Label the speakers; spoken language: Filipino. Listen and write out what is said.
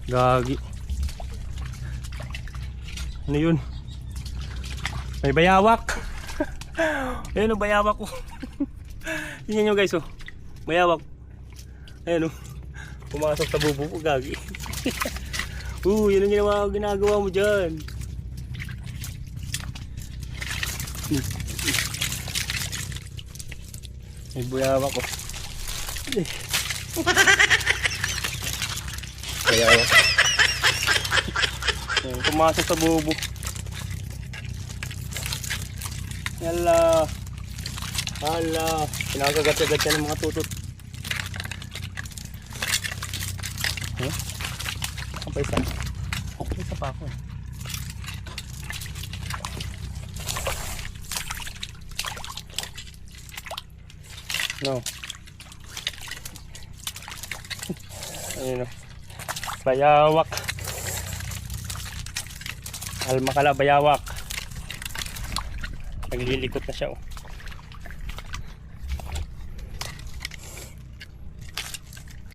Speaker 1: Gagi. Ano yun? May bayawak. Ayun o, bayawak ko. Tingnan nyo guys oh. Bayawak. Ayun o. Pumasok sa bubo ko, gagi. Yun ang ginagawa mo dyan. May bayawak ko. Bayawak. Pumasok sa bubo. Yala. Hala. Pinakagat-agat ka ng mga tutot. Kapay isa. Kapay isa pa ako. No. Ayun o. Bayawak. Almakala bayawak. Naglilikot na siya oh.